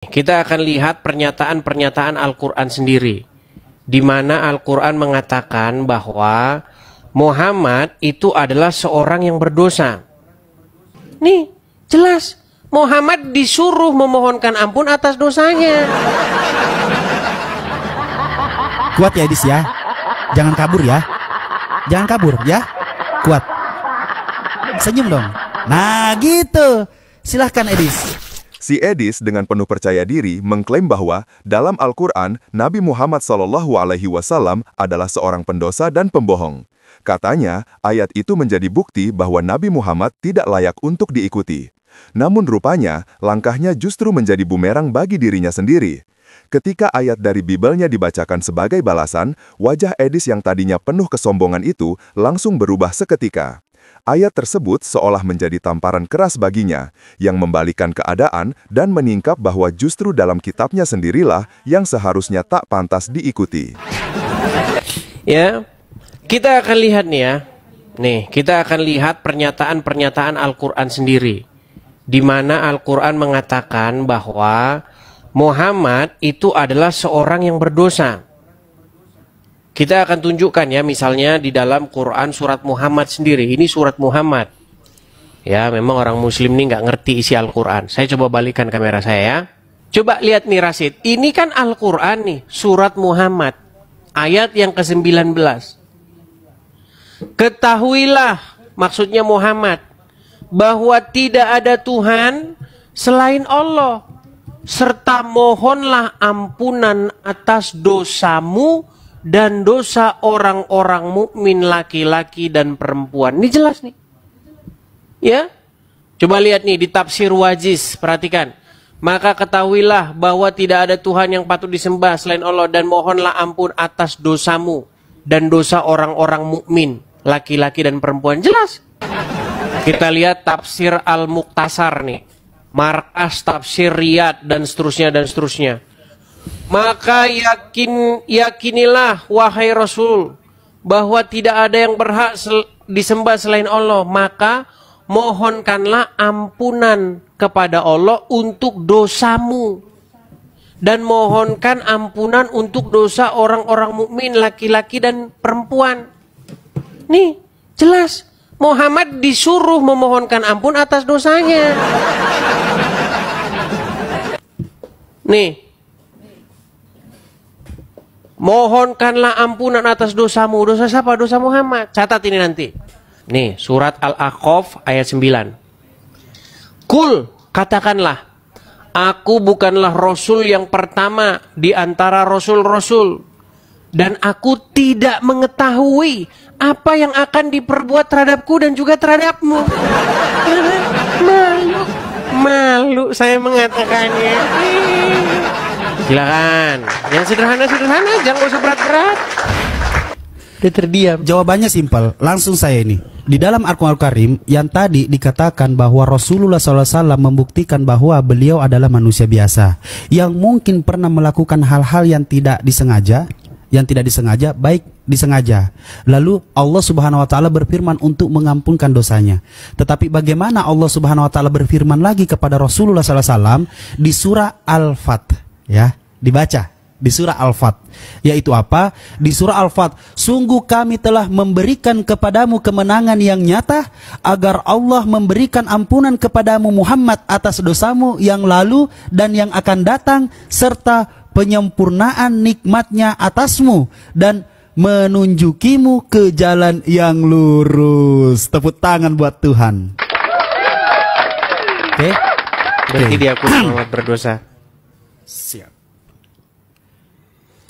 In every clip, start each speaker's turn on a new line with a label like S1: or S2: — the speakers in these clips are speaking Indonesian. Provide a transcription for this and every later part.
S1: Kita akan lihat pernyataan-pernyataan Al-Quran sendiri, di mana Al-Quran mengatakan bahwa Muhammad itu adalah seorang yang berdosa. Nih, jelas Muhammad disuruh memohonkan ampun atas dosanya.
S2: Kuat ya Edis ya, jangan kabur ya, jangan kabur ya, kuat. Senyum dong. Nah gitu, silahkan Edis.
S3: Si Edis dengan penuh percaya diri mengklaim bahwa dalam Al-Quran, Nabi Muhammad SAW adalah seorang pendosa dan pembohong. Katanya, ayat itu menjadi bukti bahwa Nabi Muhammad tidak layak untuk diikuti. Namun rupanya, langkahnya justru menjadi bumerang bagi dirinya sendiri. Ketika ayat dari Bibelnya dibacakan sebagai balasan, wajah Edis yang tadinya penuh kesombongan itu langsung berubah seketika. Ayat tersebut seolah menjadi tamparan keras baginya, yang membalikkan keadaan dan meningkap bahwa justru dalam kitabnya sendirilah yang seharusnya tak pantas diikuti.
S1: Ya, kita akan lihat nih ya. Nih, kita akan lihat pernyataan-pernyataan Al-Quran sendiri, di mana Al-Quran mengatakan bahwa Muhammad itu adalah seorang yang berdosa. Kita akan tunjukkan ya, misalnya di dalam Quran surat Muhammad sendiri. Ini surat Muhammad. Ya, memang orang muslim ini nggak ngerti isi Al-Quran. Saya coba balikkan kamera saya ya. Coba lihat nih Rasid. Ini kan Al-Quran nih, surat Muhammad. Ayat yang ke-19. Ketahuilah, maksudnya Muhammad, bahwa tidak ada Tuhan selain Allah. Serta mohonlah ampunan atas dosamu dan dosa orang-orang mukmin laki-laki dan perempuan. Ini jelas nih. Ya. Coba lihat nih di tafsir Wajiz, perhatikan. Maka ketahuilah bahwa tidak ada Tuhan yang patut disembah selain Allah dan mohonlah ampun atas dosamu dan dosa orang-orang mukmin laki-laki dan perempuan. Jelas. Kita lihat tafsir Al-Muqtasar nih. Markas tafsir Riyad dan seterusnya dan seterusnya. Maka yakinilah wahai Rasul bahwa tidak ada yang berhak disembah selain Allah, maka mohonkanlah ampunan kepada Allah untuk dosamu dan mohonkan ampunan untuk dosa orang-orang mukmin laki-laki dan perempuan. Nih, jelas Muhammad disuruh memohonkan ampun atas dosanya. Nih, mohonkanlah ampunan atas dosamu. Dosa siapa? Dosa Muhammad. Catat ini nanti. Nih, surat Al-A'qaf ayat 9. Kul, katakanlah, aku bukanlah Rasul yang pertama di antara Rasul-Rasul. Dan aku tidak mengetahui apa yang akan diperbuat terhadapku dan juga terhadapmu. Malu saya mengatakannya. Silakan. Yang sederhana-sederhana, jangan usah berat-berat. Dia terdiam.
S2: Jawabannya simpel, langsung saya ini. Di dalam Al-Quran Karim yang tadi dikatakan bahwa Rasulullah SAW membuktikan bahwa beliau adalah manusia biasa yang mungkin pernah melakukan hal-hal yang tidak disengaja, baik disengaja. Lalu Allah Subhanahu wa taala berfirman untuk mengampunkan dosanya. Tetapi bagaimana Allah Subhanahu wa taala berfirman lagi kepada Rasulullah SAW di surah Al-Fat, ya, dibaca di surah Al-Fat, yaitu apa? Di surah Al-Fat, sungguh kami telah memberikan kepadamu kemenangan yang nyata agar Allah memberikan ampunan kepadamu Muhammad atas dosamu yang lalu dan yang akan datang, serta penyempurnaan nikmatnya atasmu dan menunjukimu ke jalan yang lurus. Tepuk tangan buat Tuhan. Oke?
S1: Berarti diakui Muhammad berdosa.
S2: Siap.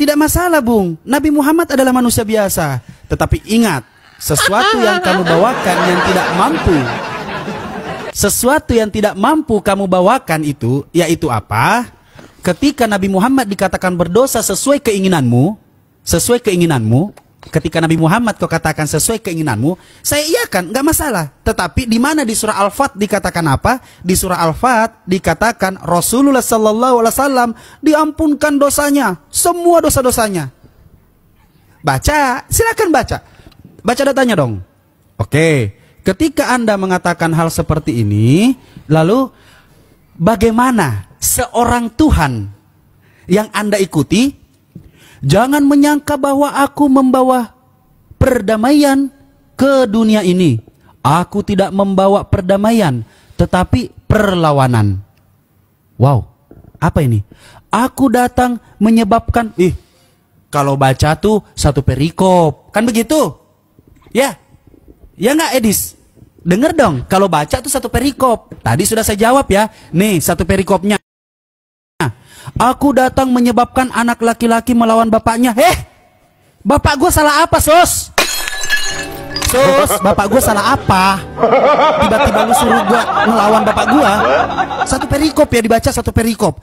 S2: Tidak masalah, Bung. Nabi Muhammad adalah manusia biasa. Tetapi ingat, sesuatu yang kamu bawakan yang tidak mampu, sesuatu yang tidak mampu kamu bawakan itu, yaitu apa? Ketika Nabi Muhammad dikatakan berdosa sesuai keinginanmu, ketika Nabi Muhammad kau katakan sesuai keinginanmu, saya iyakan, nggak masalah. Tetapi di mana di surah Al-Fat dikatakan apa? Di surah Al-Fat dikatakan Rasulullah SAW diampunkan dosanya, semua dosa-dosanya. Baca, silakan baca. Baca datanya dong. Oke, ketika Anda mengatakan hal seperti ini, lalu bagaimana seorang Tuhan yang Anda ikuti, jangan menyangka bahwa aku membawa perdamaian ke dunia ini. Aku tidak membawa perdamaian, tetapi perlawanan. Wow, apa ini? Aku datang menyebabkan, kalau baca tuh satu perikop, kan begitu? Ya nggak Edis? Dengar dong, kalau baca tuh satu perikop. Tadi sudah saya jawab ya. Nih satu perikopnya. Aku datang menyebabkan anak laki-laki melawan bapaknya. Bapak gue salah apa, Sos? Bapak gue salah apa? Tiba-tiba lu suruh gue melawan bapak gue? Satu perikop ya, dibaca satu perikop.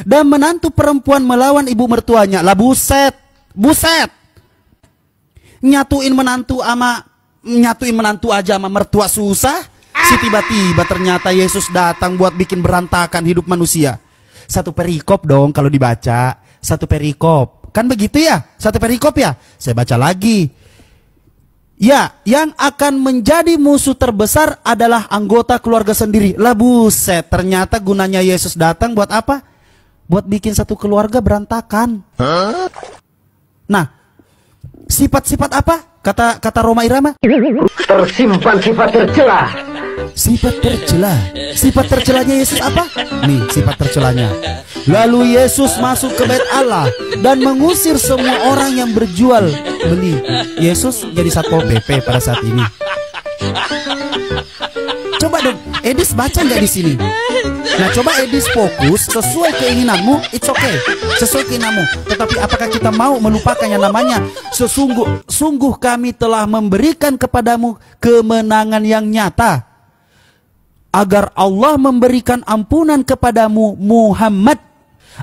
S2: Dan menantu perempuan melawan ibu mertuanya. Lah buset. Nyatuin menantu aja sama mertua susah. Si tiba-tiba ternyata Yesus datang buat bikin berantakan hidup manusia. Satu perikop dong kalau dibaca. Satu perikop. Kan begitu ya? Satu perikop ya? Saya baca lagi. Ya, yang akan menjadi musuh terbesar adalah anggota keluarga sendiri. Lah buset, ternyata gunanya Yesus datang buat apa? Buat bikin satu keluarga berantakan. Nah, sifat-sifat apa? Kata Roma Irama?
S4: Tersimpan sifat tercela.
S2: Sifat tercelanya Yesus apa? Nih sifat tercelanya. Lalu Yesus masuk ke bait Allah dan mengusir semua orang yang berjual beli. Yesus jadi Satpol PP pada saat ini. Coba dong, Edis baca nggak di sini? Nah, coba Edis fokus sesuai keinginanmu, it's okay. Sesuai keinginanmu. Tetapi apakah kita mau melupakan yang namanya sungguh kami telah memberikan kepadamu kemenangan yang nyata, agar Allah memberikan ampunan kepadamu Muhammad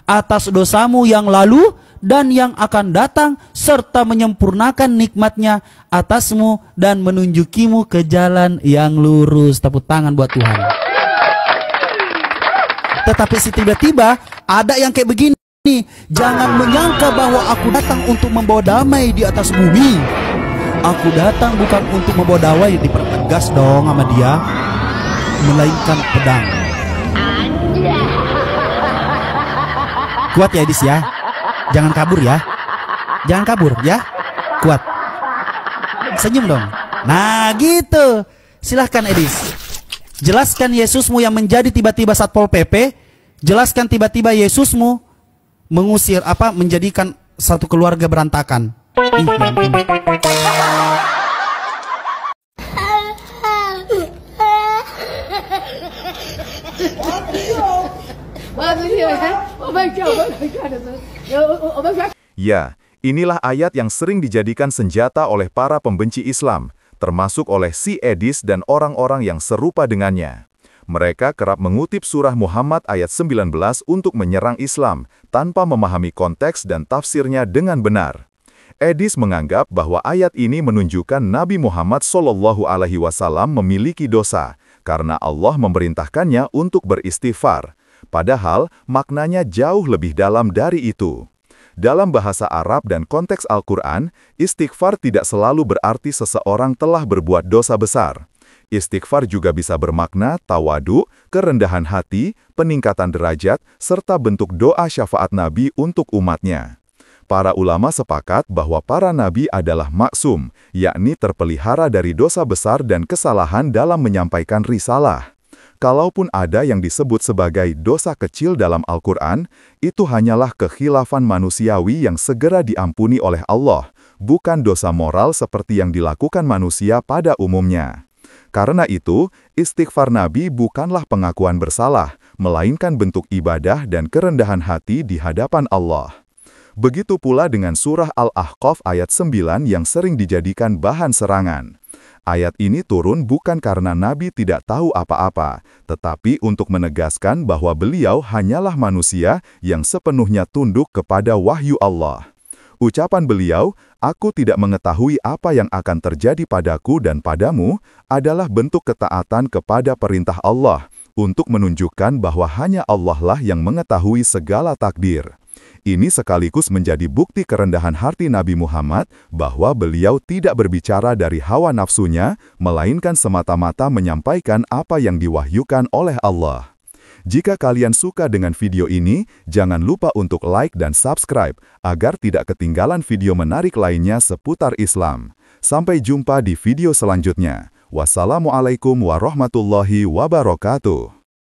S2: atas dosamu yang lalu dan yang akan datang, serta menyempurnakan nikmatnya atasmu dan menunjukimu ke jalan yang lurus. Tepuk tangan buat Tuhan. Tetapi tiba-tiba ada yang kayak begini. Jangan menyangka bahwa aku datang untuk membawa damai di atas bumi. Aku datang bukan untuk membawa damai, dipertegas dong sama dia, melainkan pedang. Kuat ya Edis ya. Jangan kabur ya. Jangan kabur ya. Kuat. Senyum dong. Nah gitu. Silahkan Edis. Jelaskan Yesusmu yang menjadi tiba-tiba Satpol PP. Jelaskan tiba-tiba Yesusmu mengusir menjadikan satu keluarga berantakan.
S3: Ya, inilah ayat yang sering dijadikan senjata oleh para pembenci Islam, termasuk oleh si Edis dan orang-orang yang serupa dengannya. Mereka kerap mengutip surah Muhammad ayat 19 untuk menyerang Islam, tanpa memahami konteks dan tafsirnya dengan benar. Edis menganggap bahwa ayat ini menunjukkan Nabi Muhammad SAW memiliki dosa, karena Allah memerintahkannya untuk beristighfar. Padahal, maknanya jauh lebih dalam dari itu. Dalam bahasa Arab dan konteks Al-Quran, istighfar tidak selalu berarti seseorang telah berbuat dosa besar. Istighfar juga bisa bermakna tawadu, kerendahan hati, peningkatan derajat, serta bentuk doa syafaat Nabi untuk umatnya. Para ulama sepakat bahwa para nabi adalah maksum, yakni terpelihara dari dosa besar dan kesalahan dalam menyampaikan risalah. Kalaupun ada yang disebut sebagai dosa kecil dalam Al-Quran, itu hanyalah kekhilafan manusiawi yang segera diampuni oleh Allah, bukan dosa moral seperti yang dilakukan manusia pada umumnya. Karena itu, istighfar Nabi bukanlah pengakuan bersalah, melainkan bentuk ibadah dan kerendahan hati di hadapan Allah. Begitu pula dengan surah Al-Ahqaf ayat 9 yang sering dijadikan bahan serangan. Ayat ini turun bukan karena Nabi tidak tahu apa-apa, tetapi untuk menegaskan bahwa beliau hanyalah manusia yang sepenuhnya tunduk kepada wahyu Allah. Ucapan beliau, "Aku tidak mengetahui apa yang akan terjadi padaku dan padamu," adalah bentuk ketaatan kepada perintah Allah, untuk menunjukkan bahwa hanya Allah lah yang mengetahui segala takdir. Ini sekaligus menjadi bukti kerendahan hati Nabi Muhammad bahwa beliau tidak berbicara dari hawa nafsunya, melainkan semata-mata menyampaikan apa yang diwahyukan oleh Allah. Jika kalian suka dengan video ini, jangan lupa untuk like dan subscribe agar tidak ketinggalan video menarik lainnya seputar Islam. Sampai jumpa di video selanjutnya. Wassalamualaikum warahmatullahi wabarakatuh.